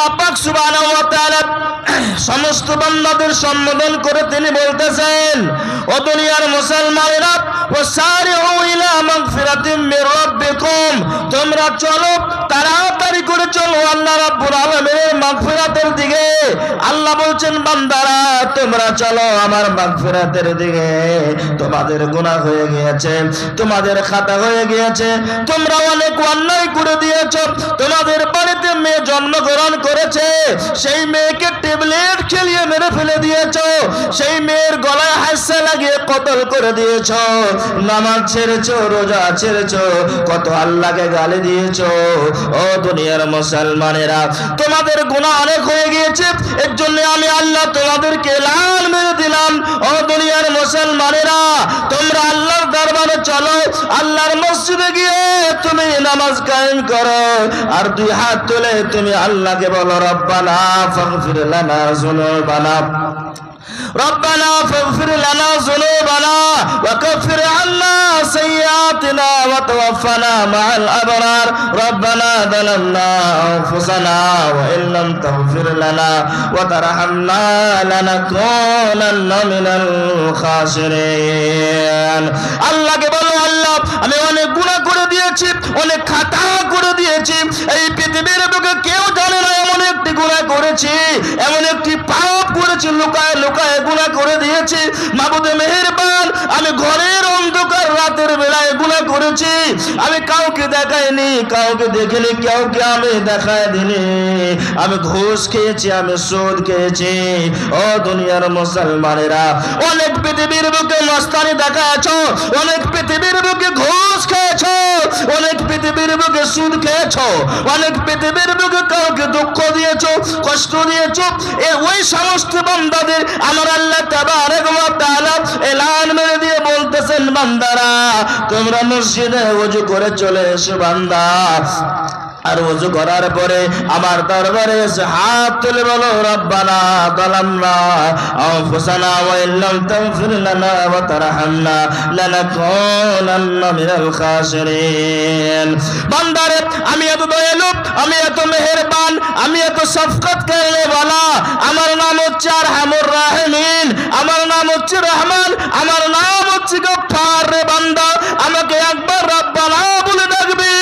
আল্লাহ পাক সুবহানাহু ওয়া তাআলা সমস্ত বান্দাদের সম্বোধন করে তিনি বলতেছেন, ও দুনিয়ার মুসলমানেরা, ওয়াসারিউ ইলা মাগফিরাতিম মির রাব্বিকুম, তোমরা চলো, তাড়াতাড়ি করে চলো আল্লাহ রাব্বুল আলামিনের মাগফিরাতের দিকে। আল্লাহ বলছেন, বান্দারা তোমরা চলো আমার মাগফিরাতের দিকে। তোমাদের গুনাহ হয়ে গিয়েছে, তোমাদের খাতা হয়ে গিয়েছে, তোমরা অনেক অন্যায় করে দিয়েছো। তোমাদের বাড়িতে মেয়ে জন্মগ্রহণ করেছে, সেই মেয়েকে ট্যাবলেট খেলিয়ে মেরে ফেলে দিয়েছো, সেই মেয়ের গলায় হাসা লাগিয়ে কতল করে দিয়েছো, নামাজ ছেড়েছো, রোজা ছেড়েছো, কত আল্লাহকে গালি দিয়েছো। ও দুনিয়ার মুসলমানেরা, তোমাদের গুনাহ অনেক হয়ে গিয়েছে, এর জন্য আমি আল্লাহ তোমাদেরকে এলান মেরে দিলাম। ও দুনিয়ার মুসলমানেরা, তোমরা আল্লাহর দরবারে চলো, আল্লাহর মসজিদে গিয়ে তুমি নামাজ কায়েম করো, আর দুই হাত তুলে তুমি আল্লাহকে বলো, রব্বানা ফাগফির লানা যুনুবানা, ربنا فاغفر لنا ذنوبنا وكفر عنا سيئاتنا وتوفنا مع الأبرار ربنا ظلمنا أنفسنا وإن لم تغفر لنا وترحمنا لنكونن من الخاسرين। আল্লাহ কে বলো, আল্লাহ আমি অনেক গুনাহ করে দিয়েছি, অনেক খাতা করে দিয়েছি, এই পৃথিবীর বুকে কেউ জানে না এমন একটি গুনাহ করেছি, এমন একটি পাপ করেছি, লুকায় লুকায় গুনাহ করে দিয়েছি। মাবুদে মেহেরবান, আমি ঘরের অন্ধকার রাতের বেলায় গুনাহ করেছি, আমি কাউকে দেখাইনি, কাউকে দেখিনি, কাউকে আমি দেখায় দিনি, আমি ঘুষ খেয়েছি, আমি সুদ খেয়েছি। ও দুনিয়ার মুসলমানেরা, অনেক পৃথিবীর বুকে মস্তানি দেখাচ্ছো, অনেক পৃথিবীর বুকে ঘুষ খেয়েছো, অনেক পৃথিবীর বুকে সুদ খেয়েছো, অনেক পৃথিবীর বুকে কাউকে দুঃখ দিয়েছো, কষ্ট দিয়েছো। ওই সমস্ত বান্দাদের আমার আল্লাহ তাবারক ওয়া তাআলা এলান মেরে দিয়ে বলতেছেন, বান্দারা তোমরা মসজিদে ওযু করে চলে এসো। বান্দা আর ওযু করার পরে আমার দরবারে এসে হাত তুলে বলো, রব্বানা যালামনা আনফুসানা ওয়া ইল্লাম তাগফির লানা ওয়া তারহামনা লানাকুনান্না মিনাল খাসিরিন। বান্দারে আমি এত দয়ালু, আমি এত মেহেরবান, আমি এত শফকত করনে वाला, আমার নাম হচ্ছে আরহামুর রাহিমিন, আমার নাম হচ্ছে রহমান, আমার নাম হচ্ছে গফফার। রে বান্দা, আমাকে একবার রব্বানা বলে ডাকবি।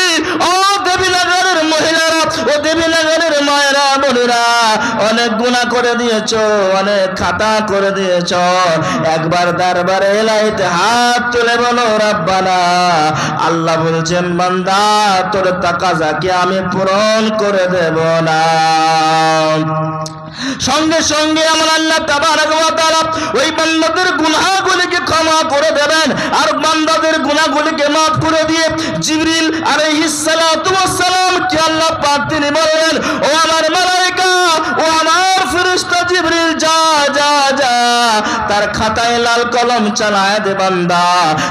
ও দেবীনগরের মহিলারা, ও দেবীনগরের মায়েরা বোনেরা, অনেক গুনাহ করে দিয়েছো, অনেক খাতা করে দিয়েছো, একবার দরবারে এলাইতে হাত তুলে বলো, রব্বানা। আল্লাহ বলছেন, বান্দা তোর তাকাজাকে আমি পূরণ করে দেব না। সঙ্গে সঙ্গে আমার আল্লাহ তাবারক ওয়া তাআলা ওই বান্দাদের গুনাহগুলিকে ক্ষমা করে দেবেন, আর বান্দাদের গুনাহগুলিকে maaf করে দিয়ে জিবরিল আলাইহিস সালাতু ওয়াস সালাম কে আল্লাহ পাক তিনি বলেন, ও আমার মালায়েকা, ও আমার ফেরেশতা জিবরিল, যা যা যা তার খাতায় লাল কলম চালায় দে বান্দা,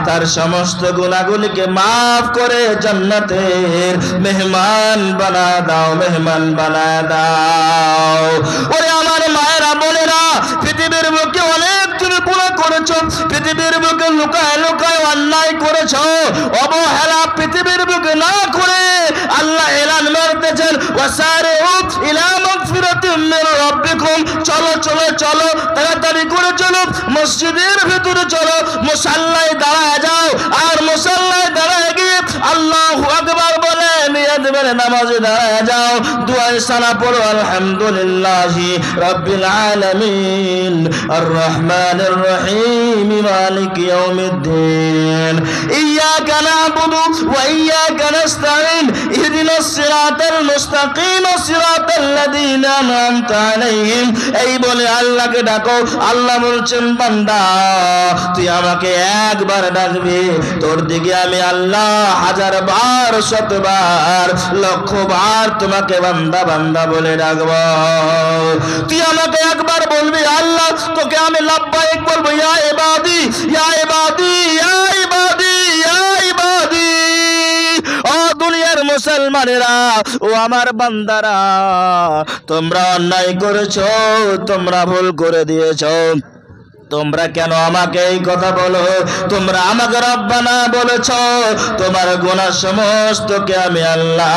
তার সমস্ত গুনাহগুলিকে maaf করে জান্নাতের মেহমান বানা দাও, মেহমান বানা দাও। ওরে আমার মায়েরা বোনেরা, পৃথিবীর বুকে অনেক তুমি গুনাহ করেছো, পৃথিবীর বুকে লুকায় লুকায় অন্যায় করেছো, অবহেলা পৃথিবীর বুকে না করে আল্লাহ এলান মারতেছেন, ওয়াসারিউ ইলা মাগফিরাতিম মির রাব্বিকুম, চলো চলো চলো, তাড়াতাড়ি করে চলো, মসজিদের ভিতরে চলো, মুসাল্লায় দাঁড়ায় যাও, আর মুসাল্লায় দাঁড়ায় গিয়ে আল্লাহু আকবার বলে নিয়ত নামাজে দাঁড়ায় যাও, দুআ সানা পড়ো, আলহামদুলিল্লাহি রাব্বিল আলামিন আর রহমানির রহিম মালিকি ইয়াউমিদ্দিন ইয়াকা না'বুদু ওয়া ইয়াকা নাস্তাঈন ইহদিনাস সিরাতাল মুস্তাকিম সিরাতাল লাযীনা আন'আমতা আলাইহিম। এই বলে আল্লাহকে ডাকো। আল্লাহ বলছেন, বান্দা তুই আমাকে একবার ডাকবি, তোর দিকে আমি আল্লাহ হাজার বার, শতবার, লক্ষ বার তোমাকে বান্দা বান্দা বলে ডাকবো। তুই আমাকে একবার বলবি আল্লাহ, তোকে আমি লাব্বাইক বলবো, ইয়া ইবাদি ইয়া ইবাদি ইয়া ইবাদি ইয়া ইবাদি। ও দুনিয়ার মুসলমানেরা, ও আমার বান্দারা, তোমরা অন্যায় করেছো, তোমরা ভুল করে দিয়েছো, তোমরা কেন আমাকে এই কথা বলো? তোমরা আমাকে রব্বানা বলেছো, তোমার গুনাহ সমস্তকে আমি আল্লাহ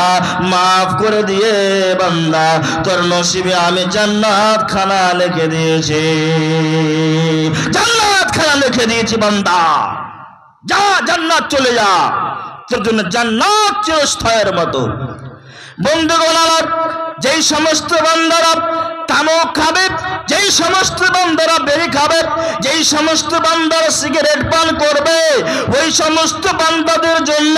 মাফ করে দিয়ে বান্দা তোর নসিবে আমি জান্নাত খানা লিখে দিয়েছি, জান্নাত খানা লিখে দিয়েছি। বান্দা যা, জান্নাত চলে যা, তোর জন্য জান্নাত চিরস্থায়ীর মতো। বন্ধুগণ আমার, যেই সমস্ত বান্দারা তামাক খাবে, যেই সমস্ত বান্দারা বেরি খাবে, যেই সমস্ত বান্দারা সিগারেট পান করবে, ওই সমস্ত বান্দাদের জন্য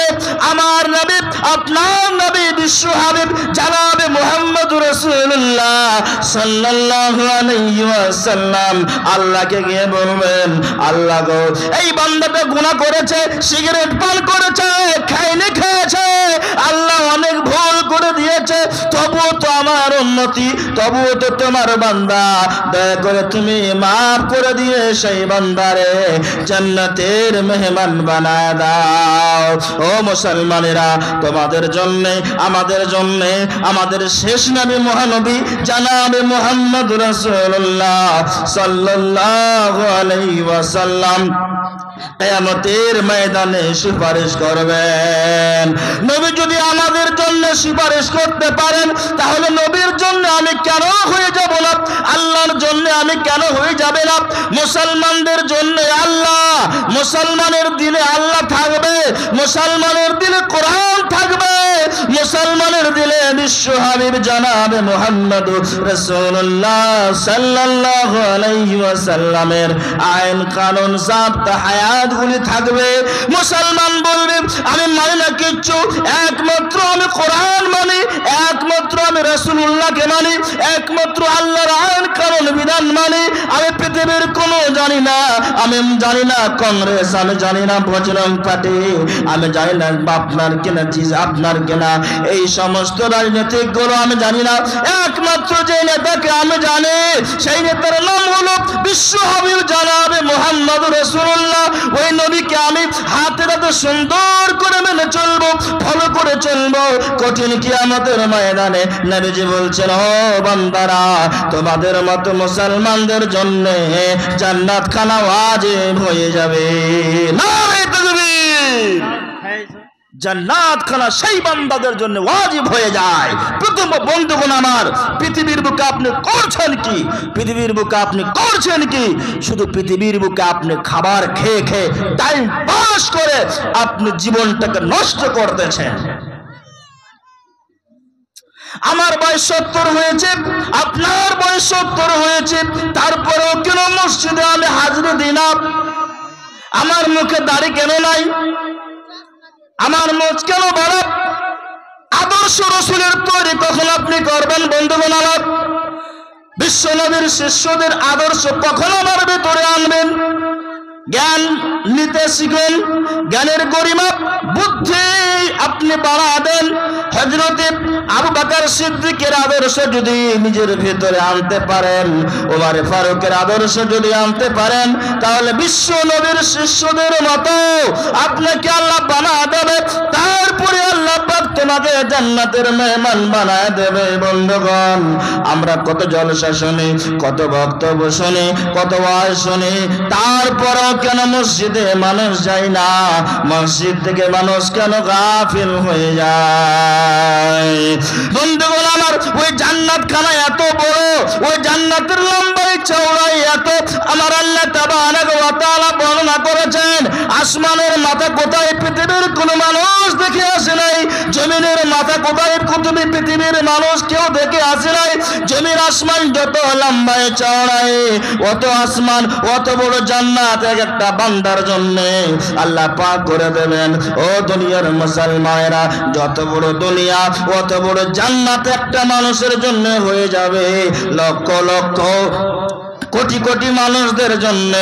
আমার নবী, আপনার নবী, বিশ্ব হাবিব জনাবে মুহাম্মদুর রাসূলুল্লাহ সাল্লাল্লাহু আলাইহি ওয়াসাল্লাম আল্লাহকে গিয়ে বলবেন, আল্লাহ গো, এই বান্দাটা গুনাহ করেছে, সিগারেট পান করেছে, খাইনি খেয়েছে, আল্লাহ অনেক ভুল করে দিয়েছে, তবুও তো আমার উম্মতি, তবুও তো তোমার বান্দা, দয়া করে তুমি মাফ করে দিয়ে সেই বান্দারে জান্নাতের মেহমান বানায় দাও। ও মুসলমানেরা, তোমাদের জন্য, আমাদের জন্য, আমাদের শেষ নবী মহানবী জনাবে মুহাম্মদ রাসূলুল্লাহ সাল্লাল্লাহু আলাইহি ওয়াসাল্লাম কিয়ামতের ময়দানে সুপারিশ করবেন। নবী যদি আমাদের জন্য সুপারিশ করতে পারেন, তাহলে নবীর জন্য আমি কেন হয়ে যাব না? আল্লাহর জন্য আমি কেন হয়ে যাবে না? মুসলমানদের জন্য আল্লাহ, মুসলমানের দিলে আল্লাহ থাকবে, মুসলমানের দিলে কোরআন থাকবে, মুসলমানের দিলে বিশ্ব হাবিব জনাবে মুহাম্মদ রাসূলুল্লাহ সাল্লাল্লাহু আলাইহি ওয়াসাল্লামের আইন কানুন জাবতা হায়াত গুলি থাকবে। মুসলমান বলবে, আমি মানি না কিচ্ছু, একমাত্র আমি কোরআন মানি, একমাত্র আমি রাসূলুল্লাহকে মানি, একমাত্র আল্লাহর আইন কানুন বিধান মানি, আমি পৃথিবীর কোনো জানি না, আমি জানি না কংগ্রেস, আমি জানি না বজরং পার্টি, আমি জানি না আপনার কেনা চিজ, আপনার কেনা এই সমস্ত রাজনৈতিক গুলো আমি জানি না, একমাত্র যে নেতাকে আমি জানি সেই নেতার নাম হলো বিশ্ব হাবিব জনাবে মুহাম্মদ রাসূলুল্লাহ। ওই নবীকে আমি হাতে হাতে সুন্দর করে মেনে চলবো, ফলো করে চলবো। কঠিন কিয়ামতের ময়দানে নবীজি বলছেন, ও বান্দারা, তোমাদের মতো মুসলমানদের জন্য জান্নাত খানা ওয়াজিব হয়ে যাবে। নারে তাকবীর! জান্নাত খানা সেই বান্দাদের জন্য ওয়াজিব হয়ে যায়। প্রথম বন্ধুগণ আমার, পৃথিবীর বুকে আপনি করছেন কি? পৃথিবীর বুকে আপনি করছেন কি? শুধু পৃথিবীর বুকে আপনি খাবার খেয়ে খেয়ে টাইম পাস করে আপনি জীবনটাকে নষ্ট করতেছেন। আমার বয়স 70 হয়েছে, আপনার বয়স 70 হয়েছে, তারপরেও কেন মসজিদে আমি হাজিরি দিই না? আমার মুখে দাড়ি কেন নাই? আমার মুখ কেন বড়? আদর্শ রাসূলের তৈরি কখন আপনি করবেন বন্ধুগণ আমার? বিশ্ব নবীর শিষ্যদের আদর্শ কখন আমার ভিতরে আনবেন? জ্ঞান নিতে শিখেন, জ্ঞানের গরিমা বুদ্ধি আপনি বাড়া দেন। হযরতে আবু বকর সিদ্দিকের আদর্শ যদি নিজের ভিতরে আনতে পারেন, ওমর ফারুকের আদর্শ যদি আনতে পারেন, তাহলে বিশ্ব নবীর শিষ্যদের মতো আপনাকে আল্লাহ বানা দেবে। তারপরে আল্লাহ পাক তোমাকে জান্নাতের মেহমান বানায় দেবে। বন্ধুগণ, আমরা কত জলসা শুনি, কত বক্তব্য শুনি, কত ওয়াজ শুনি, তারপরও কেন মসজিদে মানুষ যায় না? মসজিদ থেকে মানুষ কেন গাফিল হয়ে যায়? বন্ধুগণ আমার, ওই জান্নাত খানা এত বড়, ওই জান্নাতের লম্বাই চওড়াই এত, আমার আল্লাহ তাবারক ওয়া তাআলা বর্ণনা করেছেন। আসমানের মাথা কোথায় পৃথিবীর কোনো মানুষ দেখে আসে নাই, জমিনের মাথা কোথায় পৃথিবীর মানুষ কেউ দেখে আসে নাই। জমির আসমান যত লম্বায় চওড়াই, অত আসমান, অত বড় জান্নাত এক একটা বান্দার জন্য আল্লাহ পাক করে দেবেন। ও দুনিয়ার মুসলমানেরা, যত বড় দুনিয়া অত বড় জান্নাত একটা মানুষের জন্য হয়ে যাবে। লক্ষ লক্ষ কোটি কোটি মানুষদের জন্য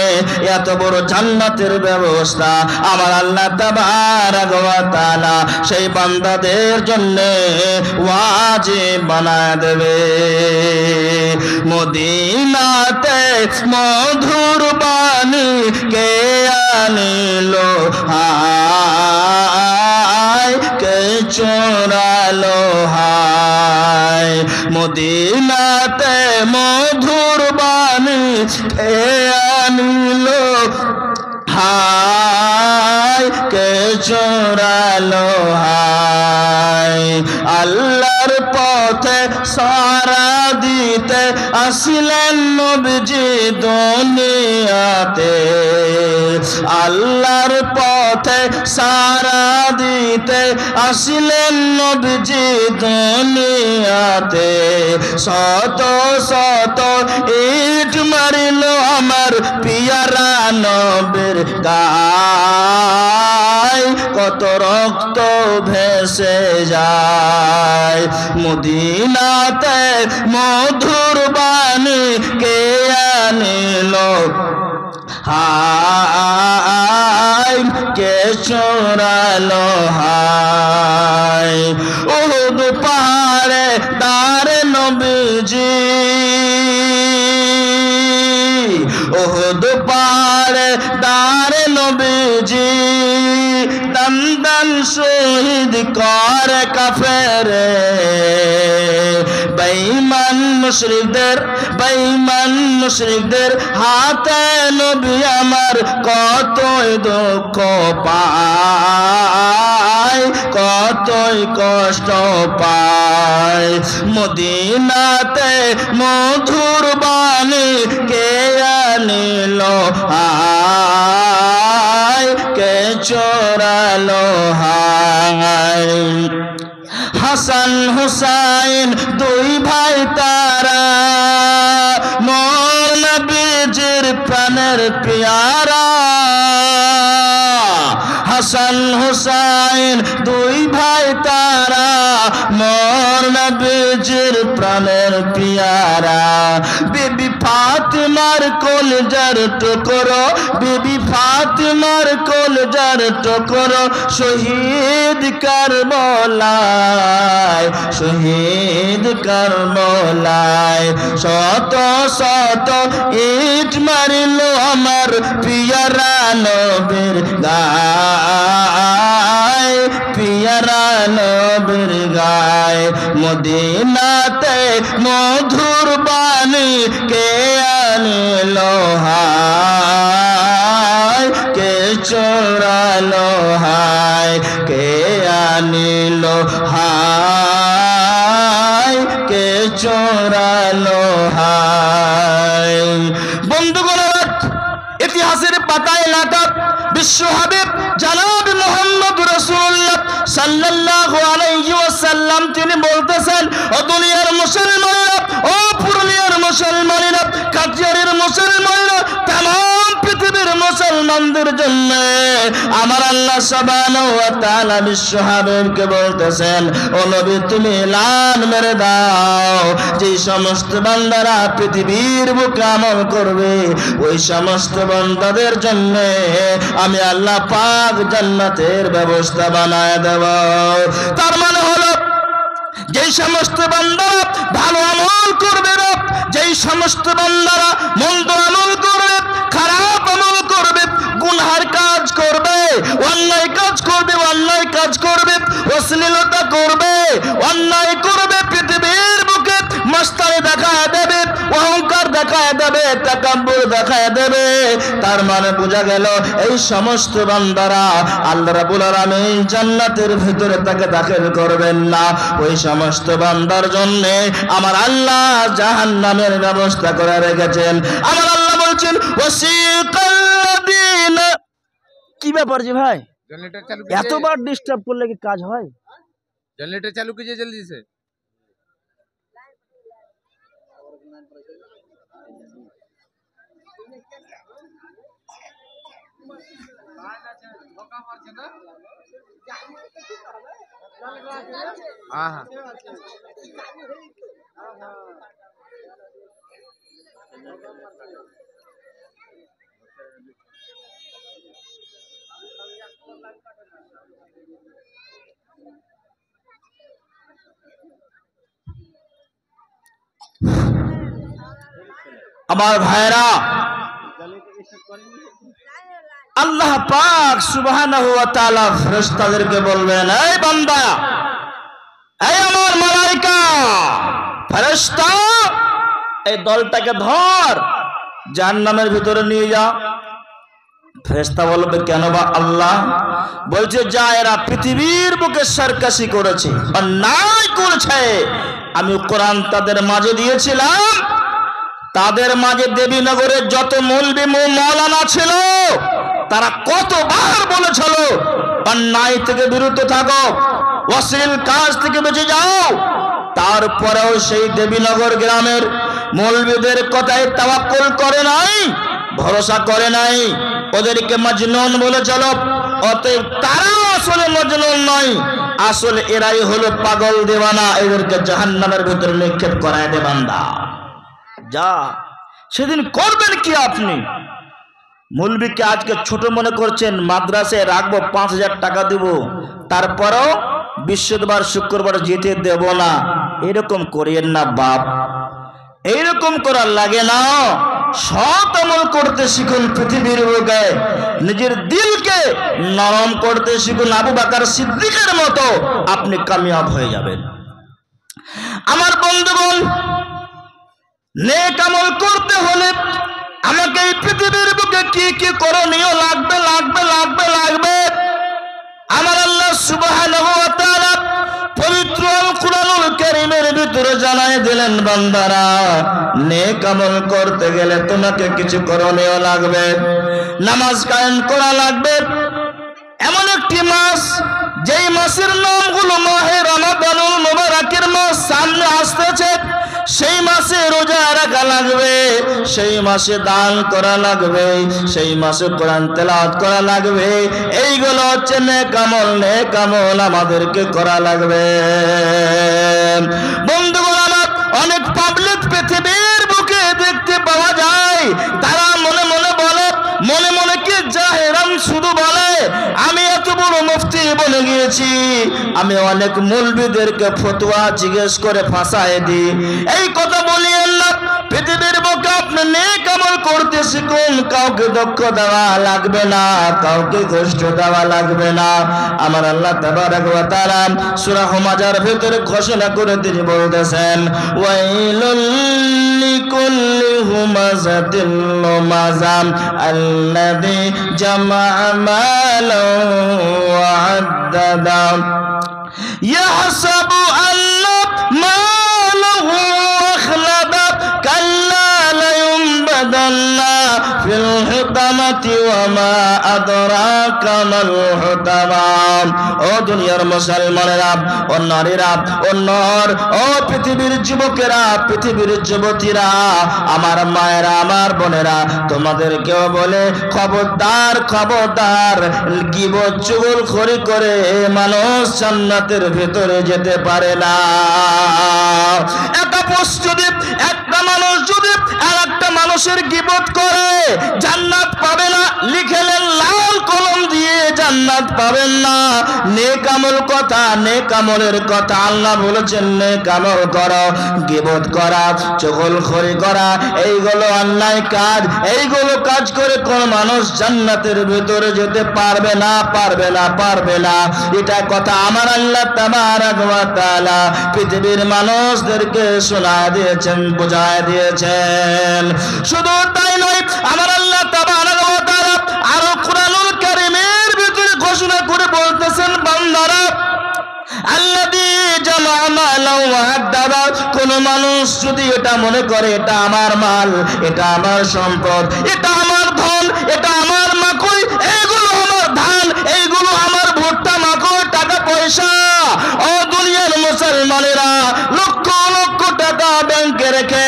এত বড় জান্নাতের ব্যবস্থা আমার আল্লাহ তাবারক ওয়া তাআলা সেই বান্দাদের জন্য ওয়াজিব বানায় দেবে। মদিনাতে মধুর বাণী কে আনিলো, হায় কে চোরালো, হায় মদিনাতে মধুর বাণী কে আনিল হায় কে চোরালো হায় আল্লাহর পথে সারা দিতে আসিলেন নবীজি দুনিয়াতে আল্লাহর পথে সারা দিতে আসিলেন নবীজি দুনিয়াতে শত শত ইট মারিল আমার পিয়ারা নবীর গায় কত রক্ত ভেসে যায় মদিনাতে মধুর বাণী কে আনিল হায় কে চোরালো হায় উহুদ পাহাড়ে দাঁড়ে নবীজি উহুদ পাহাড়ে দাঁড়ে নবীজি দান দান শহীদ করে কাফেরে বেঈমান মুশরিকদের হাতে নবী আমার কতই দুঃখ পায় কতই কষ্ট পায় মদিনাতে মধুর বাণী কে আনিল হায় কে চোরালো হায় হাসান হুসাইন দুই ভাই তারা মোর নবীজির প্রাণের পিয়ারা হাসান হুসাইন দুই ভাই তারা মোর নবীজির প্রাণের পিয়ারা বিবি ফাতিমার কলজার টুকরো বিবি ফাতিমার কলজার টুকরো শহীদ কারবালায় শহীদ কারবালায় শত শত ইট মারিল আমার পিয়ারা নবীর গায় পিয়ারা নবীর গায় মদিনাতে মধুর বাণী কে আনিল হায় কে চোরালো হায় কে আনিল হায় কে চোরালো হায় বন্ধুগণ ইতিহাসের পাতায় লেখা বিশ্ব হাবিব জনাব মুহাম্মদ রাসূলুল্লাহ সাল্লাল্লাহু আলাইহি ওয়াসাল্লাম তিনি বলতেছেন ও দুনিয়ার মুসলমানেরা ও পুরুলিয়ার মুসলমানেরা কাঠিয়ারের মুসলমানেরা तमाम পৃথিবীর মুসলমানদের জন্য আমার আল্লাহ সুবহানাহু ওয়া তাআলা বিশ্ব হাবিবকে বলতেছেন ও নবী তুমি এলান মেরে দাও যে সমস্ত বান্দারা পৃথিবীর বুকে আমল করবে ওই সমস্ত বান্দাদের জন্য আমি আল্লাহ পাক জান্নাতের ব্যবস্থা বানায় দেব তার মানে হলো যেই সমস্ত বান্দারা ভালো আমল করবে না যেই সমস্ত বান্দারা মন্দ আমল করবে খারাপ আমল করবে গুনাহের কাজ করবে অন্যায় কাজ করবে অশ্লীলতা করবে অন্যায় করবে পৃথিবীর বুকে মস্তানি দেখায় দেবে অহংকার দেখায় দেবে তাকাব্বুর দেখায় দেবে তার মানে বোঝা গেল এই সমস্ত বান্দারা আল্লাহ রাব্বুল আলামিন জান্নাতের ভিতরে তাকে দাখিল করবেন না ওই সমস্ত বান্দার জন্য আমার আল্লাহ জাহান্নামের ব্যবস্থা করে রেখেছেন আমার আল্লাহ বলছেন ওয়াসিকাল্লাযিনা কি ব্যাপার জি ভাই जनरेटर चालू कीजिए এতবার ডিস্টার্ব করলে কি কাজ হয় जनरेटर चालू कीजिए जल्दी से हाँ हाँ আমার ভাইরা আল্লাহ পাক সুবহানাহু ওয়া তাআলা ফেরেশতাদেরকে বলবেন এই বান্দা এই আমার মালায়েকা ফেরেশতা এই দলটাকে ধর জাহান্নামের ভিতরে নিয়ে যা। ফেরেশতা বলবে কেন বা আল্লাহ? বলছে যা, এরা পৃথিবীর বুকে সরকাশি করেছে, অন্যায় করেছে। আমি কোরআন তাদের মাঝে দিয়েছিলাম, তাদের মাঝে দেবীনগরের যত মৌলবি মৌলানা ছিল তারা কতবার বলেছিল অন্যায় থেকে বিরত থাকো, অশ্লীল কাজ থেকে বেঁচে যাও। তারপরেও সেই দেবীনগর গ্রামের মৌলবিদের কথায় তাওয়াক্কুল করে নাই, ভরসা করে নাই, ওদেরকে মজনুন বলেছিল। অতএব তারা আসলে মজনুন নয়, আসলে এরাই হলো পাগল দেওয়ানা। এদেরকে জাহান্নামের ভিতরে নিক্ষেপ করায় দে বান্দা। যা, সেদিন করবেন কি আপনি? মৌলবীকে আজকে ছোট মনে করছেন, মাদ্রাসায় রাখবো 5,000 টাকা দিব, তারপরও বৃহস্পতিবার শুক্রবার যেতে দেব না, এরকম করিয়েন না বাপ। এইরকম করার লাগে না। সৎ আমল করতে শিখুন পৃথিবীর বুকে, নিজের দিলকে নরম করতে শিখুন। আবু বকর সিদ্দিকের মতো আপনি কামিয়াব হয়ে যাবেন। আমার বন্ধুগণ, নেক আমল করতে হলে আমাকে এই পৃথিবীর বুকে কি কি করণীয় লাগবে লাগবে লাগবে লাগবে আমার আল্লাহ সুবহানাহু ওয়া তাআলা পবিত্র আল কুরআনুল কারীমের ভিতরে জানায় দিলেন, বান্দারা নেক আমল করতে গেলে তোমাকে কিছু করণীয় লাগবে। নামাজ কায়েম করা লাগবে। এমন একটি মাস, যেই মাসের নামগুলো মাহে রমাদানুল মুবারাকের মাস সামনে আসতেছে, সেই মাসে রোজা রাখা লাগবে, সেই মাসে দান করা লাগবে, সেই মাসে কোরআন তেলাওয়াত করা লাগবে। এইগুলো হচ্ছে নেক আমল। নেক আমল আমাদেরকে করা লাগবে। বন্ধুগণ আমার, অনেক পাবলিক পৃথিবীর বুকে দেখতে পাওয়া যায়, তারা মনে মনে বলে, মনে মনে কি জাহেরান শুধু বলে আমি এত বড় মুফতি বনে গিয়েছি, আমি অনেক মৌলবীদেরকে ফতোয়া জিজ্ঞেস করে ফাঁসায় দিই। এই কথা বলিয়েন না। পৃথিবীর বুকে আপনি নেক আমল করতে শিখুন। কাউকে দুঃখ দেওয়া লাগবে না, কাউকে কষ্ট দেওয়া লাগবে না। আমার আল্লাহ তাবারাক ওয়া তাআলা সূরা হুমাজার ভিতরে ঘোষণা করে তিনি বলতেছেন, ওয়াইলুল লিকুল্লি হুমাযাতিল লুমাযাম আল্লাযী জামা'a মালান ওয়া আদ্দাদা ইয়াহসাবু আন্না মালাহু আখলাদা কাল্লা লায়ুনবাদান্না ফিল হুতামাতি ওয়া মা আদরাকা মাল হুতামা। ও দুনিয়ার মুসলমানেরা, ও নারীরা, ও নর, ও পৃথিবীর যুবকেরা, পৃথিবীর যুবতীরা, আমার মায়েরা, আমার বোনেরা, তোমাদেরকেও বলে খবরদার, খবরদার, গীবত চুগলখড়ি করে মানুষ জান্নাতের ভিতরে যেতে পারে না। একটা মানুষ যদি আরেকটা মানুষের গীবত করে জান্নাত পাবে না, লিখেলেন লাল কলম দিয়ে, জান্নাত পাবেন না। নেক আমল কথা, নেক আমলের কথা আল্লাহ বলেছেন, নেক আমল করো। গীবত করা, চুগলখড়ি করা, এইগুলো অন্যায় কাজ। এইগুলো কাজ করে কোন মানুষ জান্নাতের ভিতরে যেতে পারবে না, পারবে না, পারবে না। এটা কথা আমার আল্লাহ তাবারাক ওয়া তাআলা পৃথিবীর মানুষদেরকে শোনায় দিয়েছেন, বোঝায় দিয়েছেন। শুধু তাই নয়, আমার আল্লাহ তাবারাক ওয়া তাআলা আরো কুরআনুল কারীমের ভিতরে ঘোষণা করে বলতেছেন, বান্দারা আল্লাযী জামা'a মালান ওয়া আদ্দাদা, কোন মানুষ যদি এটা মনে করে এটা আমার মাল, এটা আমার সম্পদ, এটা আমার ধন, এটা আমার মাকড়, এইগুলো আমার ধান, এইগুলো আমার ভুট্টা, মাকড়, টাকা পয়সা, ও দুনিয়ার মুসলমানেরা, লক্ষ লক্ষ টাকা ব্যাংকে রেখে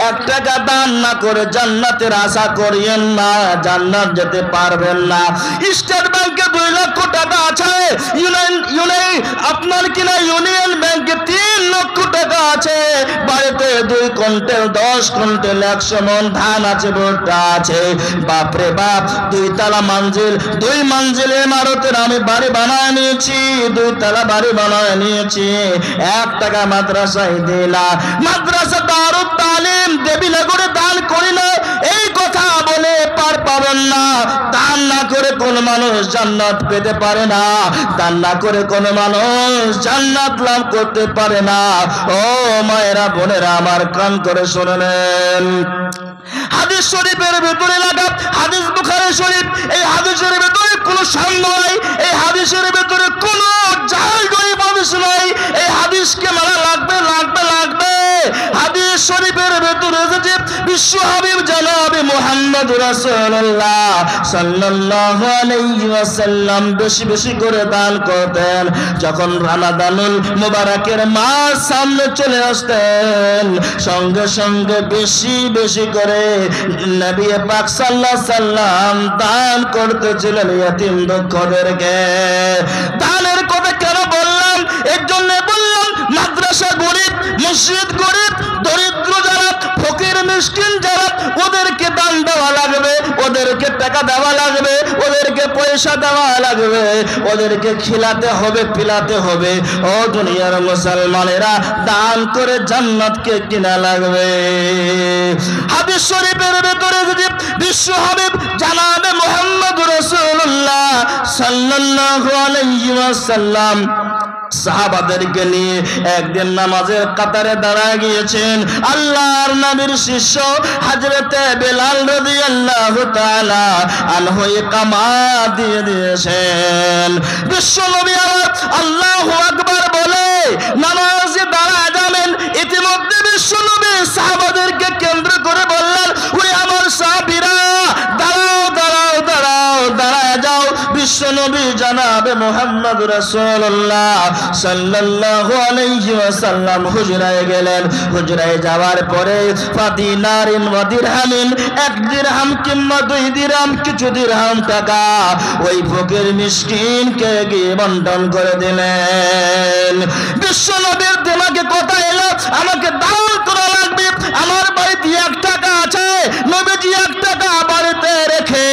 1 টাকা দান না করে জান্নাতের আশা করিয়েন না, জান্নাত যেতে পারবেন না। স্টেট ব্যাংকে 2 লক্ষ টাকা আছে, আপনার কিনা ইউনিয়ন ব্যাংকে 3 লক্ষ টাকা আছে, বাড়িতে 2 কুইন্টাল 10 কুইন্টাল 100 মণ ধান আছে, ভুট্টা আছে, বাপরে বাপ, 2 তলা মঞ্জিল, 2 মঞ্জিলের ইমারতের আমি বাড়ি বানায় নিয়েছি, 2 তলা বাড়ি বানায় নিয়েছি, 1 টাকা মাদ্রাসায় দিলা, মাদ্রাসা দারুত তালিম দেবীনগরে দান করি না, এই কথা বলে পার পাবেন না। দান না করে কোন মানুষ জান্নাত পেতে পারে না, দান না করে কোন মানুষ জান্নাত লাভ করতে পারে না। ও মায়েরা বোনেরা আমার, কান করে শুনে নেন। হাদিস শরীফের ভিতরে লাগা, হাদিস বুখারী শরীফ, এই হাদিসের ভিতরে কোনো সন্দেহ নাই, এই হাদিসের ভিতরে কোনো জাল গরিব হাদিস নাই। এই হাদিসকে মানা লাগবে লাগবে লাগবে। হাদিস শরীফের ভিতরে এসেছে বিশ্ব হাবিব জনাবে মুহাম্মদ রাসূলুল্লাহ সাল্লাল্লাহু আলাইহি ওয়াসাল্লাম বেশি বেশি করে দান করতেন। যখন রমাদানুল মুবারকের মাস সামনে চলে আসতেন, সঙ্গে সঙ্গে বেশি বেশি করে নবী পাক সাল্লাল্লাহু আলাইহি সাল্লাম দান করতেছিলেন ইয়তীম দুঃখদেরকে। দানের কথা কেন বললাম? এর জন্য বললাম, মাদ্রাসা গরিব, মসজিদ গরিব, দরিদ্র যারা, ফকির মিসকিন যারা, ওদেরকে দান দেওয়া লাগবে, ওদেরকে টাকা দেওয়া লাগবে, ওদেরকে পয়সা দেওয়া লাগবে, ওদেরকে খিলাতে হবে, পিলাতে হবে। ও দুনিয়ার মুসলমানেরা, দান করে জান্নাতকে কিনা লাগবে। হাদিস শরীফের ভিতরে যদি বিশ্ব হাবিব জনাবে মুহাম্মদ রাসূলুল্লাহ সাল্লাল্লাহু আলাইহি ওয়াসাল্লাম সাহাবাদেরকে নিয়ে একদিন নামাজের কাতারে দাঁড়ায় গিয়েছেন। আল্লাহর নবীর শিষ্য হযরতে বেলাল রাদিয়াল্লাহু তাআলা আনহু ইকামত দিয়ে দিয়েছেন। বিশ্ব নবী আল্লাহু আকবার বলে নামাজে দাঁড়ায় যাবেন। ইতিমধ্যে বিশ্ব নবী সাহাবাদেরকে কেন্দ্র করে বললেন, ওরে আমার সাহাবীরা, দাঁড়াও দাঁড়াও দাঁড়াও, দাঁড়ায় যাও। বিশ্ব নবী জনাবে মুহাম্মদ রাসূলুল্লাহ সাল্লাল্লাহু আলাইহি ওয়াসাল্লাম হুজরায় গেলেন। হুজরায় যাওয়ার পরে ফাদিনারিন ওয়া দিরহামিন, এক দিরহাম কিংবা দুই দিরহাম, কিছু দিরহাম টাকা ওই ফকির মিসকিনকে গিয়ে বন্টন করে দিলেন। বিশ্ব নবীর দিমাগে কথা এলো, আমাকে দান করা লাগবে। আমার বাড়িতে 1 টাকা আছে, নবীজি 1 টাকা বাড়িতে রেখে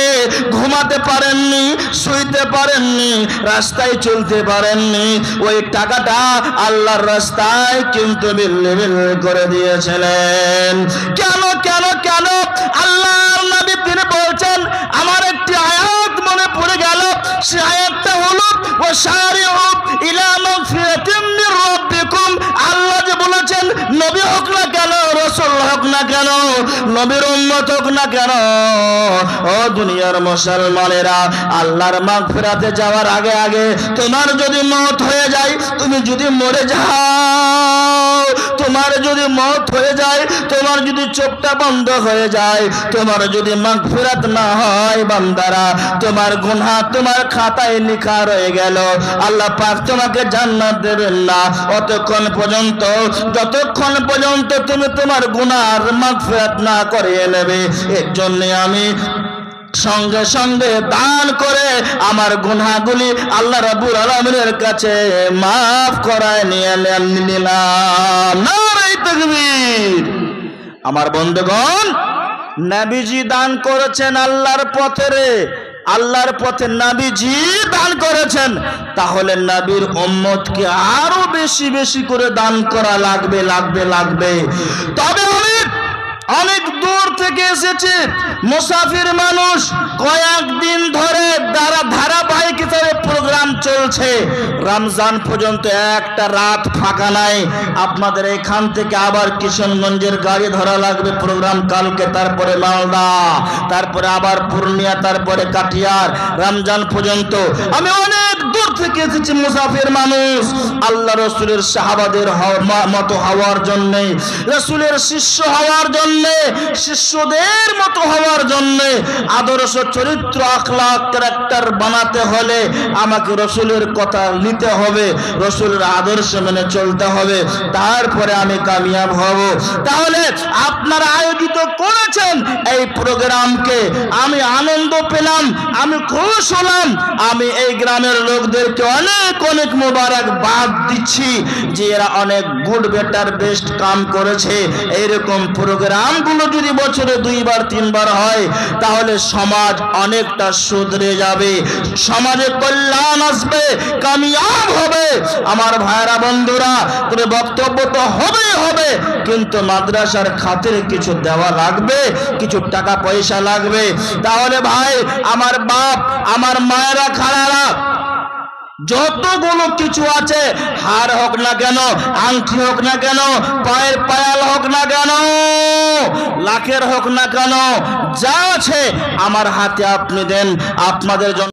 ঘুমাতে পারেননি, শুইতে পারেননি, রাস্তায় চলতে পারেননি। ওই টাকাটা আল্লাহর রাস্তায় কিন্তু বিল করে দিয়েছিলেন। কেন কেন কেন? আল্লাহর নবী তিনি বলছেন, আমার একটি আয়াত মনে পড়ে গেল। সে আয়াতটা হলো ওয়াশারিউ ইলা মাগফিরাতিন মির রাব্বিকুম। আল্লাহ যে বলেছেন, নবী হোক না কেন, রাসূল হোক না কেন, নবীর উম্মত হোক না কেন, ও দুনিয়ার মুসলমানেরা, আল্লাহর মাগফিরাতে যাওয়ার আগে আগে তোমার যদি মওত হয়ে যায়, তুমি যদি মরে যাও, তোমার যদি মওত হয়ে যায়, তোমার যদি চোখটা বন্ধ হয়ে যায়, তোমার যদি মাগফিরাত না হয়, বান্দারা, তোমার গুনাহ তোমার খাতায় লেখা রয়ে গেল। আল্লাহ পাক তোমাকে জান্নাত দেবেন না অতক্ষণ পর্যন্ত, যতক্ষণ পর্যন্ত তুমি তোমার গুনার মাগফিরাত না করে নেবে। এর জন্য আমি সঙ্গে সঙ্গে দান করে আমার গুনাহগুলি আল্লাহ রাব্বুল আলামিনের কাছে মাফ করায় নিয়ে নিলাম। নারে তাকবীর। আমার বন্ধুগণ, নবীজি দান করেছেন আল্লাহর পথে, আল্লাহর পথে নবীজি দান করেছেন। তাহলে নবীর উম্মতকে আরো বেশি বেশি করে দান করা লাগবে লাগবে লাগবে। তবে অনেক দূর থেকে এসেছে মুসাফির মানুষ, কয়েকদিন ধরে ধারাবাহিক হিসেবে প্রোগ্রাম চলছে, রমজান পর্যন্ত একটা রাত ফাঁকা নাই। আপনাদের এখান থেকে আবার কিশনগঞ্জের গাড়ি ধরা লাগবে প্রোগ্রাম কালকে, তারপরে মালদা, তারপরে আবার পূর্ণিয়া, তারপরে কাটিয়ার, রমজান পর্যন্ত। আমি অনেক দূর থেকে এসেছি মুসাফির মানুষ, আল্লাহ রসুলের সাহাবাদের মতো হওয়ার জন্য, রসুলের শিষ্য হওয়ার জন্য, শিষ্যদের মতো হওয়ার জন্য, আদর্শ চরিত্র আখলাক ক্যারেক্টার বানাতে হলে আমাকে রসুলের কথা নিতে হবে, রসুলের আদর্শ মেনে চলতে হবে, তারপরে আমি কামিয়াব হব। তাহলে আপনারা আয়োজিত করেছেন এই প্রোগ্রামকে, আমি আনন্দ পেলাম, আমি খুশ হলাম। আমি এই গ্রামের লোকদেরকে অনেক অনেক মোবারকবাদ দিচ্ছি যে এরা অনেক গুড বেটার বেস্ট কাম করেছে। এইরকম প্রোগ্রামগুলো যদি বছরে 2 বার 3 বার হয়, তাহলে সমাজ অনেকটা শুধরে যাবে, সমাজে কল্যাণ আসবে, কামিয়াব হবে। আমার ভাইরা বন্ধুরা, তবে বক্তব্য তো হবেই হবে, কিন্তু মাদ্রাসার খাতিরে কিছু দেওয়া লাগবে, কিছু টাকা পয়সা লাগবে। তাহলে ভাই আমার বাপ, আমার মায়েরা, খালারা, যতগুলো কিছু আছে, হার হোক না কেন, আংটি হোক না কেন, পায়ের পায়াল হোক না কেন, লাখের হোক না কেন, যা আছে আমার হাতে আপনি দেন, আপনাদের জন্য